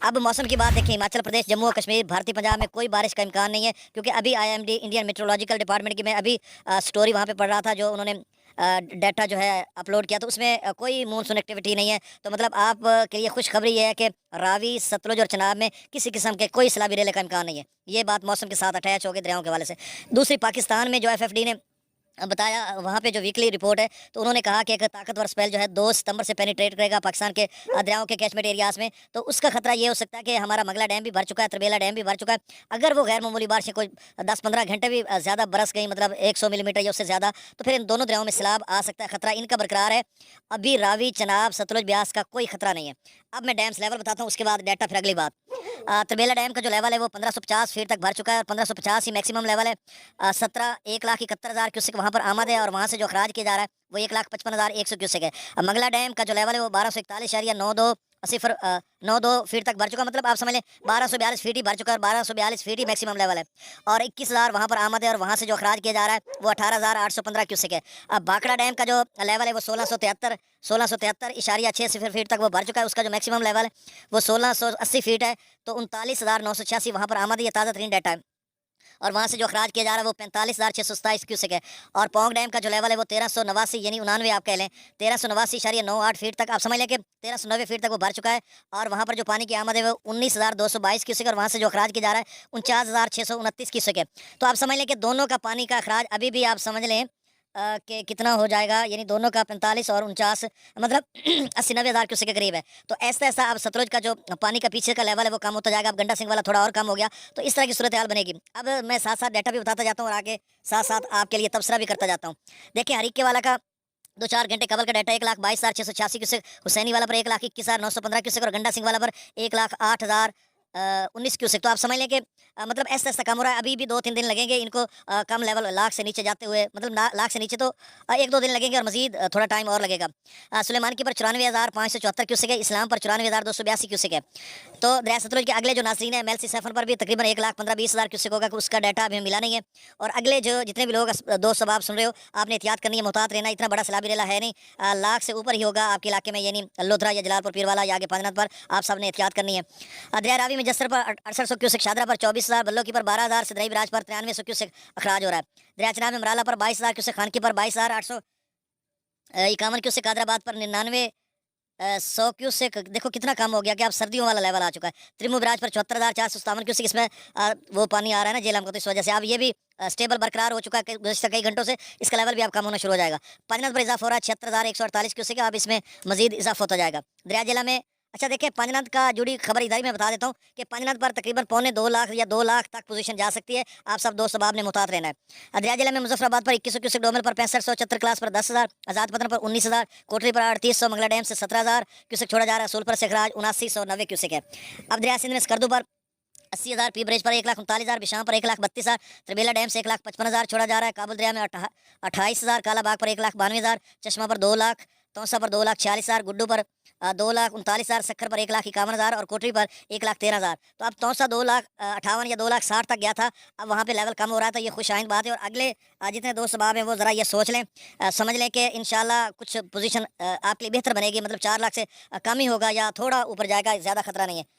अब मौसम की बात देखें, हिमाचल प्रदेश, जम्मू और कश्मीर, भारतीय पंजाब में कोई बारिश का इम्कान नहीं है, क्योंकि अभी आईएमडी इंडियन मेट्रोलॉजिकल डिपार्टमेंट की मैं अभी स्टोरी वहाँ पे पढ़ रहा था, जो उन्होंने डाटा जो है अपलोड किया, तो उसमें कोई मानसून एक्टिविटी नहीं है। तो मतलब आप के लिए खुशखबरी ये है कि रावी, सतलुज और चनाब में किसी किस्म के कोई सैलाबी रेले का इम्कान नहीं है। ये बात मौसम के साथ अटैच हो गई दरियाओं के हवाले से। दूसरी, पाकिस्तान में जो एफएफडी ने बताया, वहाँ पे जो वीकली रिपोर्ट है, तो उन्होंने कहा कि एक ताकतवर स्पेल जो है 2 सितंबर से पेनिट्रेट करेगा पाकिस्तान के दरियाओं के कैचमेंट एरियाज में। तो उसका खतरा ये हो सकता है कि हमारा मंगला डैम भी भर चुका है, तरबेला डैम भी भर चुका है। अगर वो गैर मामूली बारिशें कोई 10-15 घंटे भी ज़्यादा बरस गई, मतलब 100 मिलीमीटर या उससे ज़्यादा, तो फिर इन दोनों दरियाओं में सैलाब आ सकता है। खतरा इनका बरकरार है। अभी रावी, चनाब, सतलुज, ब्यास का कोई खतरा नहीं है। अब मैं डैम्स लेवल बताता हूँ, उसके बाद डाटा, फिर अगली बात। तरबेला डैम का जो लेवल है वो 1550 फीट तक भर चुका है, और 1550 ही मैक्सिमम लेवल है। 1,71,71,000 क्यूसेक वहाँ पर आमद है, और वहाँ से जो खराज किया जा रहा है वो 1,55,100 क्यूसेक है। मंगला डैम का जो लेवल है वो 1241.92 फीट तक भर चुका, मतलब आप समझ लें 1242 फीट ही भर चुका है, और 1242 फीट ही मैक्सिमम लेवल है। और 21,000 वहाँ पर आमद है, और वहाँ से जो खराज किया जा रहा है वो 18,815 क्यूसेक है। अब भाखड़ा डैम का जो लेवल है वो 1673.6 फीट तक वो भर चुका है। उसका जो मैक्सिमम लेवल है वो 1680 फीट है। तो 39,986 वहाँ पर आमद है। ये ताज़ा तरीन डाटा है। और वहाँ से जो खराज किया जा रहा है वो 45,627 क्यूसेक है। और पोंग डैम का जो लेवल है वो 1389 यानी 99 आप कह लें, 1389.98 फीट तक आप समझ लें कि 1390 फीट तक वो भर चुका है। और वहाँ पर जो पानी की आमद है वो 19,222 क्यूसेक, और वहाँ से जो खराज किया जा रहा है 49,629 क्यूसेक है। तो आप समझ लें कि दोनों का पानी का खराज अभी भी आप समझ लें कि कितना हो जाएगा, यानी दोनों का 45 और 49, मतलब 80-90 हज़ार क्यूसेक के करीब है। तो ऐसा ऐसा अब सतलुज का जो पानी का पीछे का लेवल है वो कम होता जाएगा। अब गंडा सिंह वाला थोड़ा और कम हो गया, तो इस तरह की सूरत हाल बनेगी। अब मैं साथ साथ डाटा भी बताता जाता हूँ, और आगे साथ साथ आपके लिए तबसरा भी करता जाता हूँ। देखिए, हरीके वाला का 2-4 घंटे कबल का डाटा 1,22,686 क्यूसेक, हुसैनी वाला पर 1,21,915 क्यूसेक, और गंडा सिंह वाला पर 1,08,019 क्यूसेक। तो आप समझ लें कि मतलब ऐसा ऐसा कम हो रहा है। अभी भी 2-3 दिन लगेंगे इनको कम लेवल लाख से नीचे जाते हुए, मतलब लाख से नीचे तो 1-2 दिन लगेंगे, और मजीद थोड़ा टाइम और लगेगा। सुलेमान की पर 94,574 क्यूसेक है, इस्लाम पर 94,282 क्यूसेक है। तो दरिया सतलुज के अगले जो नाजरीन है, मेलसी सैफन पर भी तकरीबन 1,15,20,000 क्यूसेक होगा, कि उसका डाटा अभी मिला नहीं है। और अगले जो जितने भी लोग दोस्त सब आप सुन रहे हो, आपने एहतियात करनी है, मोहतात रहना। इतना बड़ा सैलाबी रेला है नहीं, लाख से ऊपर ही होगा आपके इलाके में, यानी लोधरा या जलालपुर पीरवाला या आगे पांचनाथ पर आप सब ने एहतियात करनी है। दरिया रावी में जसर पर 6800 क्यूसेक, शादरा पर 24,000, बल्लो की पर 12,000, सिदराई बिराज पर 9300 क्यूसेक अखराज हो रहा है। दरिया चनाब में मराला पर 22,000 क्यूसेक, खानकी पर 22,851 क्यूसेक, कादराबाद पर 99 100 क्यूसेक। देखो कितना कम हो गया कि अब सर्दियों वाला लेवल आ चुका है। त्रिमु बिराज पर 74,457 क्यूसेक, इसमें वो पानी आ रहा है ना जेलम को, तो इस वजह से अब ये भी स्टेबल बरकरार हो चुका है गुज़श्ता कई घंटों से। इसका लेवल भी अब कम होना शुरू हो जाएगा। पांचनाथ पर इजाफा हो रहा है 76,148 क्यूसेक, अब इसमें मजीद इजाफा होता जाएगा। दरिया जिला में, अच्छा देखिए, पांचनाथ का जुड़ी खबर इधर ही मैं बता देता हूँ कि पांचनाथ पर तकरीबन 2.25 लाख या 2 लाख तक पोजीशन जा सकती है। आप सब दोस्त आपने मुहतात रहना है। दरिया जिला में मुजफ्फराबाद पर 2100 क्यूसेक, डोमल पर 6500, चतर क्लास पर 10,000, आजाद पतन पर 19,000, कोटरी पर 3800, मंगला डैम से 17,000 क्यूसेक छोड़ा जा रहा है। सोलपुर से खराज 7990 क्यूसेक है। अब दरिया सिंध में स्कर्दू पर 80,000, पी ब्रिज पर 1,39,000, बिशाम पर 1,32,000, त्रिबेला डैम से 1,55,000 छोड़ा जा रहा है। काबुल दरिया में 28,000, कालाबाग पर 1,92,000, चश्मा पर 2 लाख, तौसा पर 2,46,000, गुड्डू पर 2,39,000, सखर पर 1,51,000, और कोटरी पर 1,13,000। तो अब तौसा 2,58,000 या 2,60,000 तक गया था। अब वहाँ पे लेवल कम हो रहा है, तो ये खुश आइंद बात है। और अगले जितने दोस्त सबाब हैं वो ज़रा ये सोच लें, समझ लें कि इंशाल्लाह कुछ पोजीशन आपके लिए बेहतर बनेगी, मतलब 4 लाख से कम ही होगा या थोड़ा ऊपर जाएगा, ज़्यादा खतरा नहीं है।